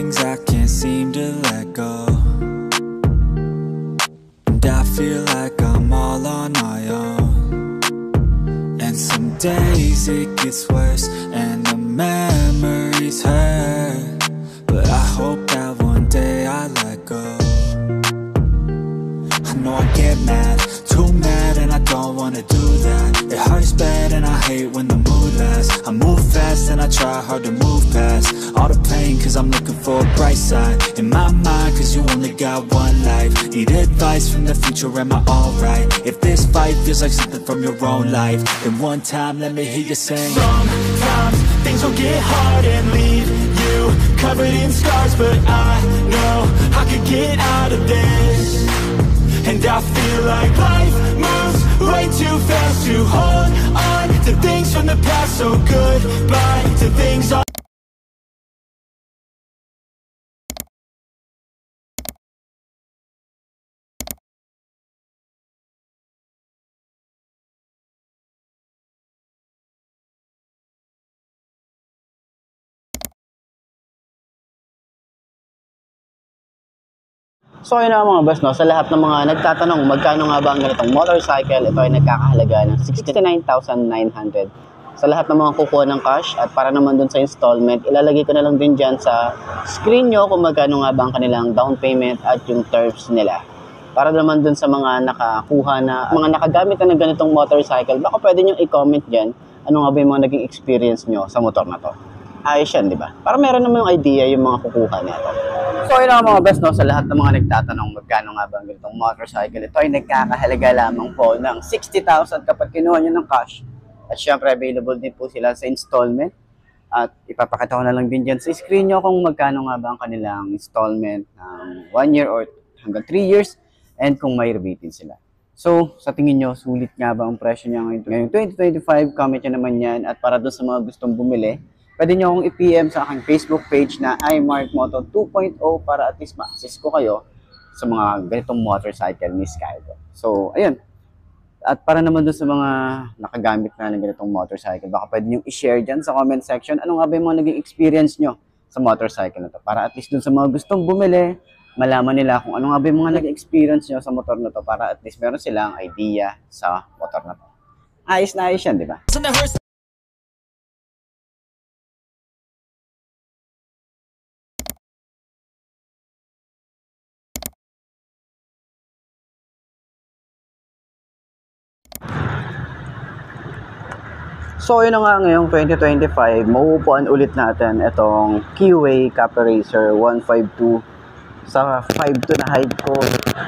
things I can't seem to let go, and I feel like I'm all on my own. And some days it gets worse and the memories hurt, but I hope that one day I let go. I know I get mad, too mad, and I don't wanna do that. It hurts bad and I hate when the mood lasts. I move fast and I try hard to move past all the pain, cause I'm looking for a bright side in my mind, cause you only got one life. Need advice from the future, am I alright? If this fight feels like something from your own life, then one time let me hear you sing. Sometimes things will get hard and leave you covered in scars, but I know I could get out of this. And I feel like life moves way too fast to hold on to things from the past. So goodbye to things I So yun na mga boss, no? Sa lahat ng mga nagtatanong magkano nga ba ang ganitong motorcycle, ito ay nagkakahalaga ng 69,900. Sa lahat ng mga kukuha ng cash at para naman dun sa installment, ilalagay ko na lang din dyan sa screen nyo kung magkano nga ba ang kanilang down payment at yung terms nila. Para naman dun sa mga nakakuha na, mga nakagamit na ng ganitong motorcycle, baka pwede nyo i-comment dyan ano nga ba yung mga naging experience nyo sa motor na to. Ayos yan, di ba? Para meron naman yung idea yung mga kukuha nito. So yun ang mga best, no? Sa lahat ng mga nagtatanong magkano nga ba ang ganitong motorcycle, ito ay nagkakahalaga lamang po ng 60,000 kapag kinuha nyo ng cash. At syempre available din po sila sa installment. At ipapakita ko na lang din dyan sa screen nyo kung magkano nga ba ang kanilang installment ng 1 year or hanggang 3 years and kung may rebating sila. So sa tingin nyo, sulit nga ba ang presyo niya ngayong 2025? Comment nyo naman yan. At para doon sa mga gustong bumili, pwede nyo akong i-PM sa aking Facebook page na iMarkMoto 2.0 para at least ma-assist ko kayo sa mga ganitong motorcycle ni Skygo. So, ayun. At para naman doon sa mga nakagamit na ng ganitong motorcycle, baka pwede nyo i-share dyan sa comment section ano nga ba yung mga naging experience nyo sa motorcycle na to. Para at least doon sa mga gustong bumili, malaman nila kung ano nga ba yung mga naging experience nyo sa motor na to para at least meron silang idea sa motor na to. Ayos na ayos yan, di ba? So yun na nga ngayong 2025, mauupuan ulit natin itong Keyway Cafe Racer 152 sa 5'2" na height ko.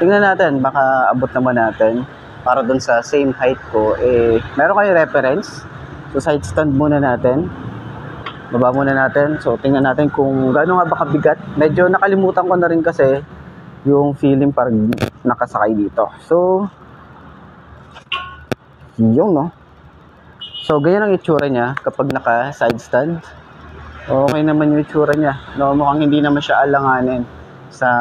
Tingnan natin, baka abot naman natin para dun sa same height ko. Meron kayo reference. So side stand muna natin. Baba muna natin. So tingnan natin kung gaano nga ba kabigat. Medyo nakalimutan ko na rin kasi yung feeling parang nakasakay dito. So yung no. So, ganyan ang itsura niya kapag naka-side stand. Okay naman yung itsura niya. No, mukhang hindi naman siya alanganin sa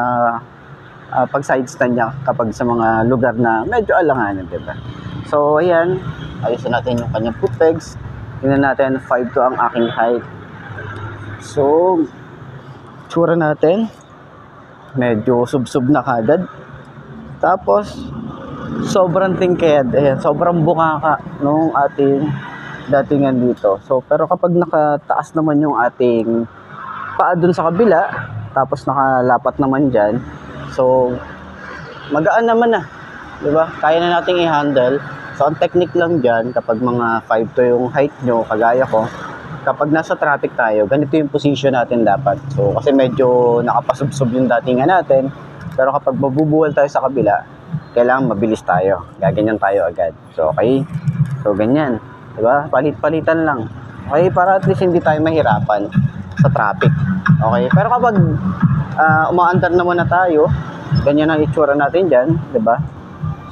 pag-side stand niya kapag sa mga lugar na medyo alanganin, diba? So, ayan. Ayusin natin yung kanyang foot pegs. Tingnan natin, 5'2" ang aking height. So, itsura natin. Medyo sub-sub na kagad. Tapos, sobrang tingked. Ayan, sobrang bukaka nung ating datingan dito. So, pero kapag nakataas naman yung ating paa dun sa kabila, tapos nakalapat naman dyan, so, magaan naman na. Diba? Kaya na nating i-handle. So, ang technique lang dyan, kapag mga 5'2" yung height nyo, kagaya ko, kapag nasa traffic tayo, ganito yung position natin dapat. So, kasi medyo nakapasubsob yung datingan natin, pero kapag mabubuwal tayo sa kabila, kailangan mabilis tayo. Gaganyan tayo agad. So, okay. So, ganyan. Diba? Palit-palitan lang. Okay? Para at least hindi tayo mahirapan sa traffic. Okay? Pero kapag umaandar naman na tayo, ganyan ang itsura natin dyan. Diba?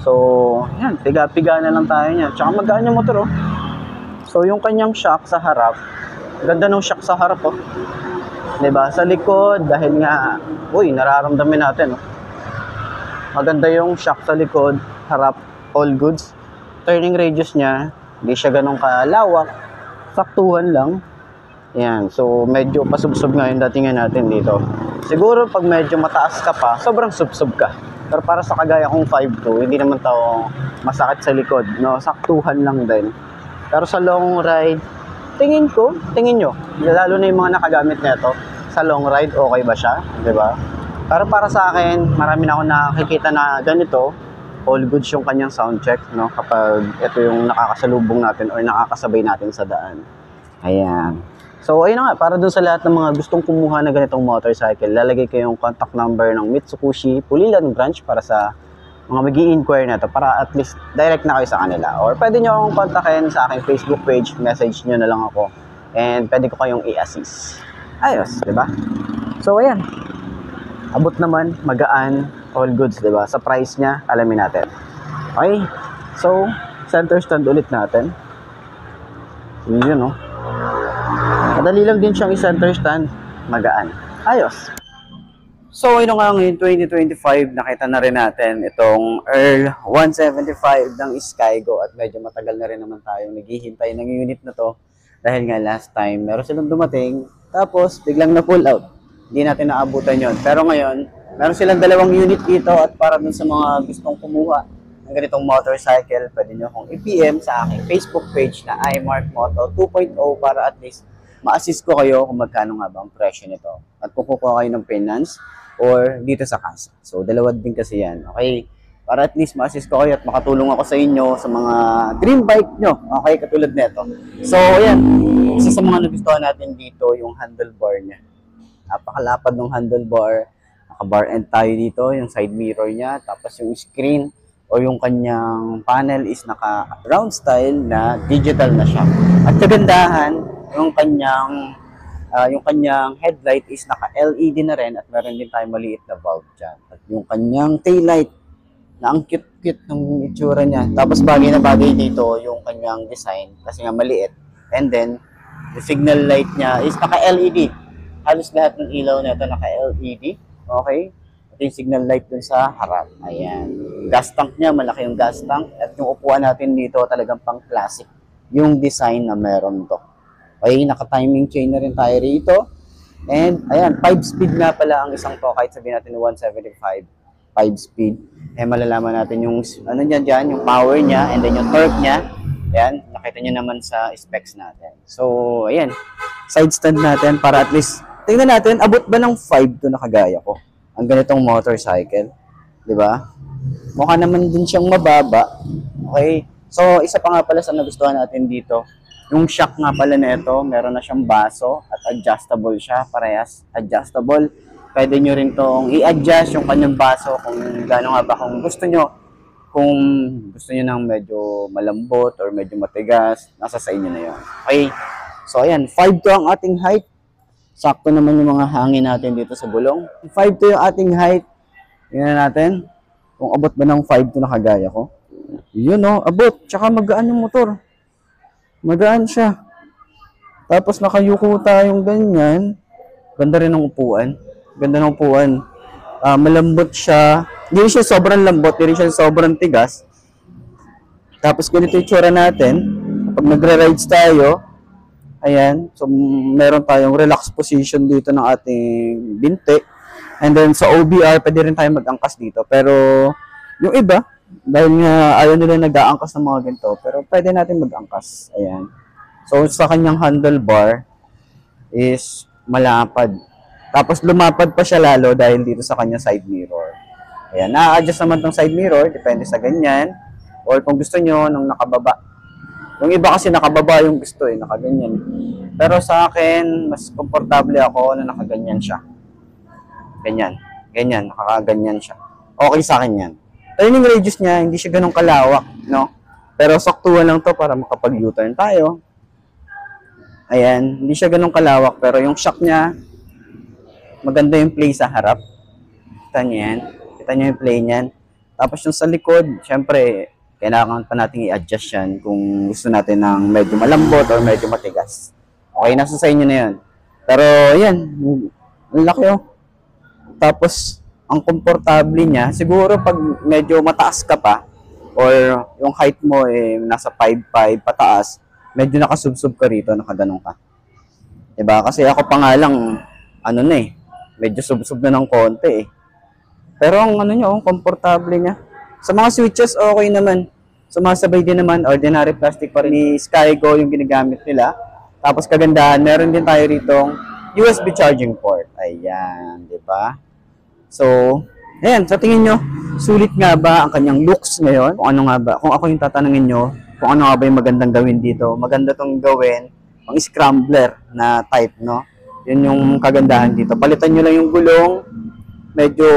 So, yan. Piga-piga na lang tayo niyan. Tsaka magaan yung motor, oh. So, yung kanyang shock sa harap, ganda ng shock sa harap, oh. Diba? Sa likod, dahil nga, uy, nararamdamin natin, oh. Maganda yung shock sa likod, harap, all goods. Turning radius niya, hindi siya ganun kalawak, saktuhan lang. Yan, so medyo pasubsob nga yung datingan natin dito. Siguro pag medyo mataas ka pa, sobrang sub-sub ka. Pero para sa kagaya kong 5'2", hindi naman tao masakit sa likod, no? Saktuhan lang din. Pero sa long ride, tingin nyo, lalo na yung mga nakagamit nito, sa long ride, okay ba siya? Diba? Pero para sa akin, marami na ako nakikita na ganito, all goods yung kanyang sound check, no? Kapag ito yung nakakasalubong natin or nakakasabay natin sa daan. Ayan. So, ayun na nga, para dun sa lahat ng mga gustong kumuha na ganitong motorcycle, lalagay ko yung contact number ng Mitsubishi Pulilan branch para sa mga mag-i-inquire na to, para at least direct na kayo sa kanila. Or pwede nyo akong kontakin sa aking Facebook page, message nyo na lang ako, and pwede ko kayong i-assist. Ayos, di ba? So, ayan. Abot naman, magaan, all goods, di ba? Sa price niya, alamin natin. Okay? So, center stand ulit natin. Yun, no? Madali lang din siyang i-center stand, magaan. Ayos. So, ito nga ngayon, 2025, nakita na rin natin itong Earl 175 ng Skygo at medyo matagal na rin naman tayong naghihintay ng unit na to dahil nga last time, meron silang dumating, tapos biglang na-pull out. Hindi natin naabutan yon. Pero ngayon, meron silang dalawang unit dito at para dun sa mga gustong kumuha ng ganitong motorcycle, pwede nyo akong i-PM sa aking Facebook page na iMarkMoto 2.0 para at least ma-assist ko kayo kung magkano nga ba ang presyo nito. At kung kukuha kayo ng finance or dito sa casa. So, dalawa din kasi yan. Okay? Para at least ma-assist ko kayo at makatulong ako sa inyo sa mga dream bike nyo. Okay? Katulad nito. So, ayan. Isa sa mga nagustuhan natin dito, yung handlebar niya. Napakalapad ng handlebar. Naka-bar end tayo dito. Yung side mirror niya. Tapos yung screen o yung kanyang panel is naka-round style na digital na siya. At kagandahan, yung kanyang headlight is naka-LED na rin at meron din tayong maliit na bulb dyan. At yung kanyang taillight na ang cute-cute ng itsura niya. Tapos bagay na bagay dito yung kanyang design kasi nga maliit. And then, the signal light niya is naka-LED. Halos lahat ng ilaw nito naka-LED. Okay? At yung signal light dun sa harap. Ayan. Gas tank niya, malaki yung gas tank. At yung upuan natin dito talagang pang classic yung design na meron to. Okay, naka-timing chain na rin tayo rito. And, ayan, 5-speed nga pala ang isang to, kahit sabihin natin 175, 5-speed. Eh, malalaman natin yung, ano niya dyan, yung power niya, and then yung torque niya. Ayan, nakita nyo naman sa specs natin. So, ayan, side stand natin para at least, tingnan natin, abot ba ng 5 to na kagaya ko? Ang ganitong motorcycle. Diba? Mukha naman din siyang mababa. Okay, so, isa pa nga pala sa nagustuhan natin dito, yung shock nga pala nito, meron na siyang baso at adjustable siya, parehas adjustable. Pwede nyo rin tong i-adjust yung kanyang baso kung gaano nga ba kung gusto nyo ng medyo malambot or medyo matigas, nasa sa inyo na yun. Okay, so ayan, 5 to ang ating height. Sakto naman yung mga hangin natin dito sa bulong. 5 to yung ating height. Tingnan natin kung abot ba ng 5 to na kagaya ko. Yun o, abot. Tsaka magaan yung motor. Magaan siya. Tapos nakayuko tayong ganyan. Ganda rin ng upuan. Ganda ng upuan. Malambot siya. Hindi siya sobrang lambot. Hindi siya sobrang tigas. Tapos ganito yung tsura natin. Kapag nagre-rides tayo, ayan. So, meron tayong relax position dito ng ating binti. And then sa OBR, pwede rin tayo mag-angkas dito. Pero yung iba, dahil nga ayaw nila nag-aangkas ng mga ganito, pero pwede natin mag-angkas. Ayan. So, sa kanyang handlebar is malapad. Tapos, lumapad pa siya lalo dahil dito sa kanyang side mirror. Ayan. Na-adjust naman tong side mirror, depende sa ganyan. Or kung gusto nyo, nung nakababa. Yung iba kasi nakababa yung gusto nakaganyan. Pero sa akin, mas komportable ako na nakaganyan siya. Ganyan. Ganyan, nakakaganyan siya. Okay sa akin yan. Turning radius niya, hindi siya ganun kalawak, no? Pero saktuhan lang to para makapag-U-turn tayo. Ayan, hindi siya ganun kalawak, pero yung shock niya, maganda yung play sa harap. Kita niyo yan? Kita niyo yung play niyan? Tapos yung sa likod, syempre, kailangan pa natin i-adjust yan kung gusto natin ng medyo malambot or medyo matigas. Okay, nasa sa inyo na yan. Pero, ayan, ang laki oh. Tapos, ang komportable niya, siguro pag medyo mataas ka pa, or yung height mo nasa 5'5", pataas, medyo nakasubsob ka rito, nakaganon ka. Diba? Kasi ako pa nga lang, medyo sub-sub na ng konti eh. Pero ang ano niya, komportable niya. Sa mga switches, okay naman. Sumasabay din naman, ordinary plastic pa rin ni Skygo yung ginagamit nila. Tapos kagandahan, meron din tayo ritong USB charging port. Ayan, di ba? So, ayan, sa tingin nyo, sulit nga ba ang kanyang looks ngayon? Kung ano nga ba, kung ako yung tatanungin nyo, kung ano nga ba yung magandang gawin dito, maganda tong gawin, ang scrambler na type, no? Yun yung kagandahan dito. Palitan nyo lang yung gulong, medyo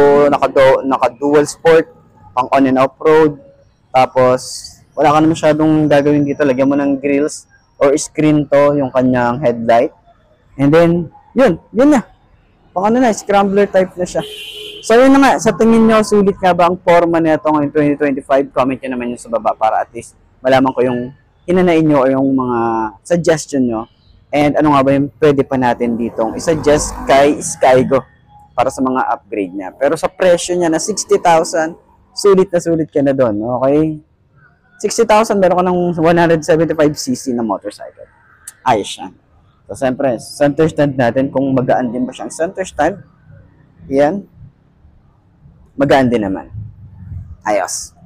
naka-dual sport, pang on and off road, tapos wala ka na masyadong gagawin dito, lagyan mo ng grills or screen to, yung kanyang headlight. And then, yun na. Pang ano na, scrambler type na siya. So yun na nga, sa tingin nyo, sulit nga ba ang forma nito ngayong 2025? Comment nyo naman yun sa baba para at least malaman ko yung hinanain nyo o yung mga suggestion nyo. And ano nga ba yung pwede pa natin ditong i-suggest kay Skygo para sa mga upgrade niya. Pero sa presyo niya na 60,000, sulit ka na doon. Okay? 60,000, meron ka ng 175cc na motorcycle. Ayos siya. So, siyempre, center stand natin, kung magaan din ba siyang center stand. Yan. Magaan din naman. Ayos.